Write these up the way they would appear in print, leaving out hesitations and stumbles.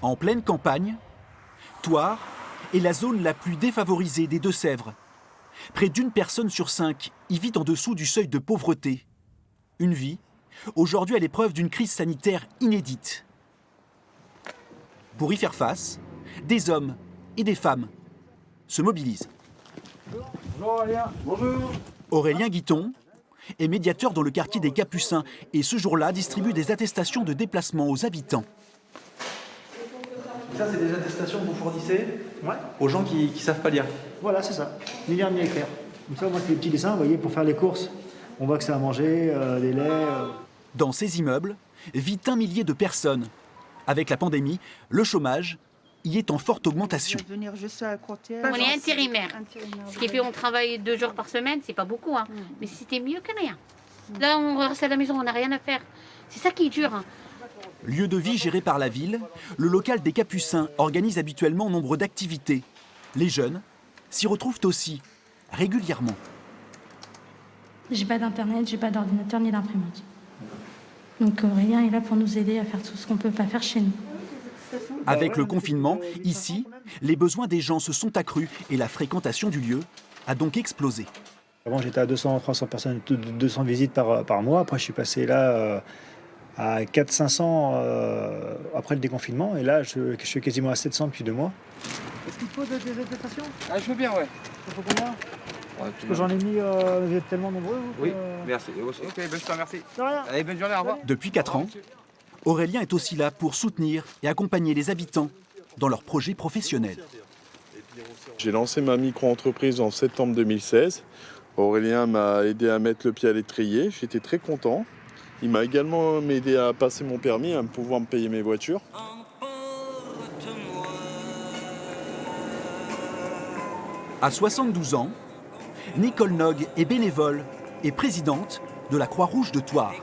En pleine campagne, Thouars est la zone la plus défavorisée des Deux-Sèvres. Près d'une personne sur 5 y vit en dessous du seuil de pauvreté. Une vie, aujourd'hui à l'épreuve d'une crise sanitaire inédite. Pour y faire face, des hommes et des femmes se mobilisent. Bonjour Aurélien. Bonjour. Aurélien Guiton est médiateur dans le quartier des Capucins et ce jour-là distribue des attestations de déplacement aux habitants. Ça, c'est des attestations que vous fournissez aux gens qui ne savent pas lire. Voilà, c'est ça. Ni lire ni écrire. Comme ça, moi, c'est des petits dessins, vous voyez, pour faire les courses. On voit que c'est à manger, des laits. Dans ces immeubles vit 1 millier de personnes. Avec la pandémie, le chômage y est en forte augmentation. On est intérimaire. Ce qui fait qu'on travaille 2 jours par semaine, c'est pas beaucoup, hein. Mais c'était mieux que rien. Là, on reste à la maison, on n'a rien à faire. C'est ça qui est dur. Hein. Lieu de vie géré par la ville, le local des Capucins organise habituellement nombre d'activités. Les jeunes s'y retrouvent aussi régulièrement. J'ai pas d'internet, j'ai pas d'ordinateur ni d'imprimante. Donc Aurélien est là pour nous aider à faire tout ce qu'on peut pas faire chez nous. Avec le confinement, ici, les besoins des gens se sont accrus et la fréquentation du lieu a donc explosé. Avant, j'étais à 200-300 personnes, 200 visites par mois. Après, je suis passé là à 400-500 après le déconfinement. Et là, je suis quasiment à 700 depuis 2 mois. Est-ce qu'il faut des attestations ? Ah, je veux bien, ouais. Ça faut combien ? Parce que j'en ai mis, vous êtes tellement nombreux. Oui, merci. Ok, ben, je te remercie. De rien. Allez, bonne journée, au revoir. Depuis 4 ans, Aurélien est aussi là pour soutenir et accompagner les habitants dans leurs projets professionnels. J'ai lancé ma micro-entreprise en septembre 2016. Aurélien m'a aidé à mettre le pied à l'étrier. J'étais très content. Il m'a également aidé à passer mon permis, à pouvoir me payer mes voitures. À 72 ans, Nicole Nog est bénévole et présidente de la Croix-Rouge de Thouars.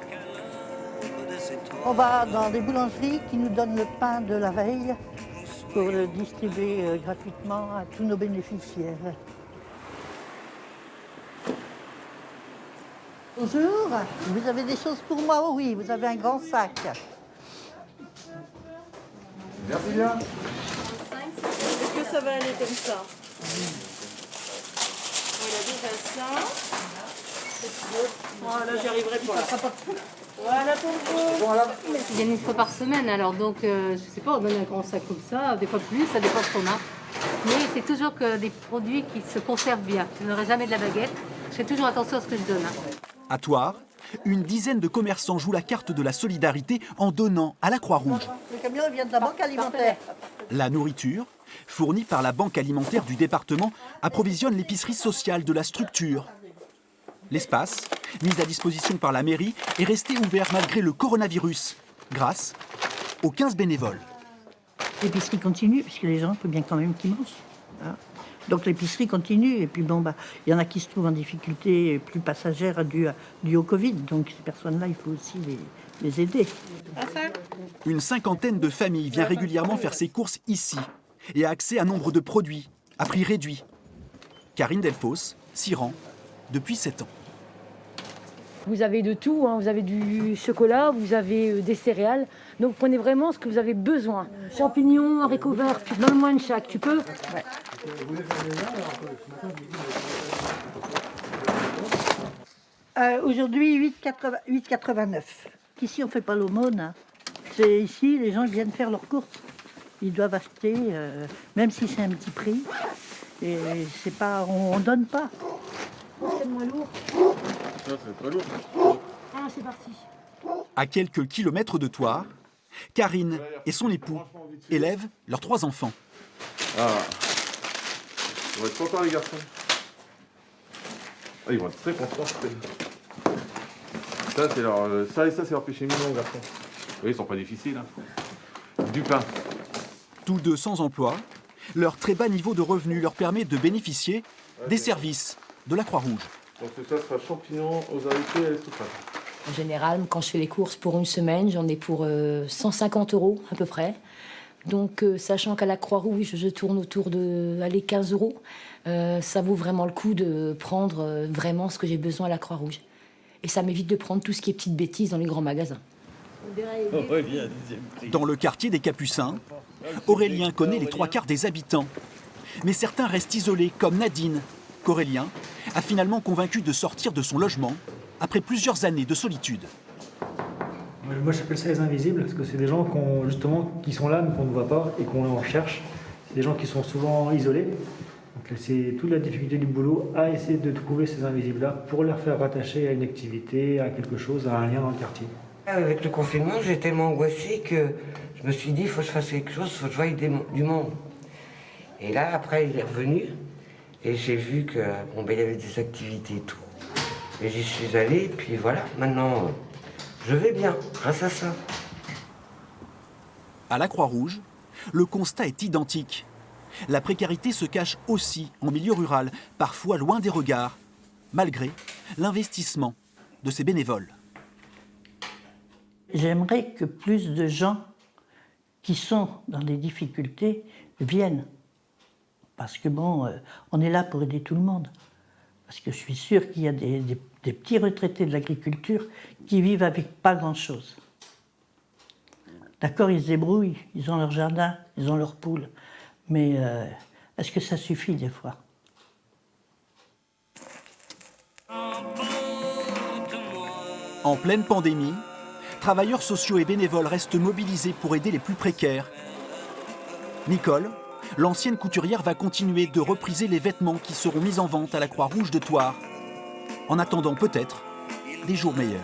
On va dans des boulangeries qui nous donnent le pain de la veille pour le distribuer gratuitement à tous nos bénéficiaires. Bonjour, vous avez des choses pour moi? Oh oui, vous avez un grand sac. Merci bien. Est-ce que ça va aller comme ça? Voilà, déjà ça. Voilà, j'y arriverai pas. Voilà pour vous. Voilà. Il y a une fois par semaine, alors donc je sais pas, on donne un grand sac comme ça, des fois plus, ça dépend ce qu'on a. Mais c'est toujours que des produits qui se conservent bien. Je n'aurai jamais de la baguette. Je fais toujours attention à ce que je donne. À Thouars, une dizaine de commerçants jouent la carte de la solidarité en donnant à la Croix-Rouge. Le camion vient de la banque alimentaire. La nourriture, fournie par la banque alimentaire du département, approvisionne l'épicerie sociale de la structure. L'espace, mis à disposition par la mairie, est resté ouvert malgré le coronavirus, grâce aux 15 bénévoles. L'épicerie continue, parce que les gens, il faut bien quand même qu'ils mangent. Hein. Donc l'épicerie continue, et puis bon, il y en a qui se trouvent en difficulté plus passagère due au Covid. Donc ces personnes-là, il faut aussi les aider. Une cinquantaine de familles vient régulièrement faire ses courses ici et a accès à nombre de produits à prix réduit. Karine Delfos s'y rend depuis 7 ans. Vous avez de tout, hein. Vous avez du chocolat, vous avez des céréales. Donc vous prenez vraiment ce que vous avez besoin. Champignons, haricots verts, donne-moi une chaque, tu peux? Ouais. Aujourd'hui, 8,89. Ici, on ne fait pas l'aumône. Hein. C'est ici, les gens viennent faire leurs courses. Ils doivent acheter, même si c'est un petit prix. Et c'est pas, on ne donne pas. C'est moins lourd. Ça, c'est très lourd. Ah, c'est parti. À quelques kilomètres de Thouars, Karine et son époux élèvent leurs 3 enfants. Ah. Ils vont être contents, les garçons. Ah, ils vont être très contents. Ça, c'est leur, ça et ça, c'est leur péché mignon, garçons. Oui, ils sont pas difficiles. Hein. Du pain. Tous deux sans emploi, leur très bas niveau de revenus leur permet de bénéficier des services de la Croix-Rouge. Donc ça sera champignons aux haricots et à l'estouffade. En général, quand je fais les courses pour une semaine, j'en ai pour 150 € à peu près. Donc, sachant qu'à la Croix-Rouge, je tourne autour de 15 €, ça vaut vraiment le coup de prendre vraiment ce que j'ai besoin à la Croix-Rouge. Et ça m'évite de prendre tout ce qui est petites bêtises dans les grands magasins. Dans le quartier des Capucins, Aurélien connaît les 3/4 des habitants. Mais certains restent isolés, comme Nadine, qu'Aurélien a finalement convaincu de sortir de son logement après plusieurs années de solitude. Moi j'appelle ça les invisibles, parce que c'est des gens qui sont là mais qu'on ne voit pas et qu'on recherche. C'est des gens qui sont souvent isolés. Donc c'est toute la difficulté du boulot à essayer de trouver ces invisibles-là pour les faire rattacher à une activité, à quelque chose, à un lien dans le quartier. Avec le confinement, j'ai tellement angoissé que je me suis dit, il faut que je fasse quelque chose, il faut que je voie du monde. Et là, après, il est revenu et j'ai vu que il y avait des activités et tout. Et j'y suis allé, puis voilà, maintenant, je vais bien grâce à ça. À la Croix-Rouge, le constat est identique. La précarité se cache aussi en milieu rural, parfois loin des regards, malgré l'investissement de ces bénévoles. J'aimerais que plus de gens qui sont dans des difficultés viennent. Parce que on est là pour aider tout le monde. Parce que je suis sûre qu'il y a des petits retraités de l'agriculture qui vivent avec pas grand-chose. D'accord, ils se débrouillent, ils ont leur jardin, ils ont leurs poules. Mais est-ce que ça suffit des fois ? En pleine pandémie, travailleurs sociaux et bénévoles restent mobilisés pour aider les plus précaires. Nicole, l'ancienne couturière, va continuer de repriser les vêtements qui seront mis en vente à la Croix-Rouge de Thouars, en attendant peut-être des jours meilleurs.